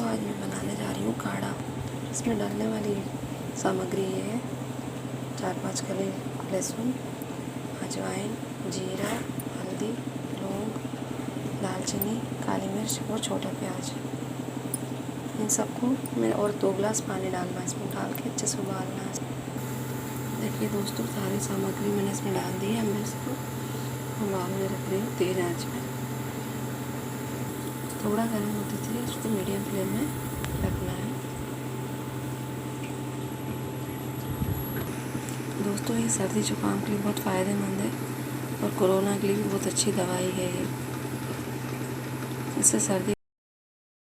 आज मैं बनाने जा रही हूँ काढ़ा। इसमें डालने वाली सामग्री ये है 4-5 कली लहसुन, अजवाइन, जीरा, हल्दी, लौंग, दालचीनी, काली मिर्च और छोटा प्याज। इन सबको मैं और 2 गिलास पानी डालना है, इसमें डाल के अच्छे से उबालना है। देखिए दोस्तों, सारी सामग्री मैंने इसमें डाल दी है। मैं इसको उबालने रख रही हूँ तेज़ आंच में। थोड़ा गर्म होते थे उसको मीडियम फ्लेम में रखना है। दोस्तों, ये सर्दी जुकाम के लिए बहुत फ़ायदेमंद है और कोरोना के लिए भी बहुत अच्छी दवाई है ये। इससे सर्दी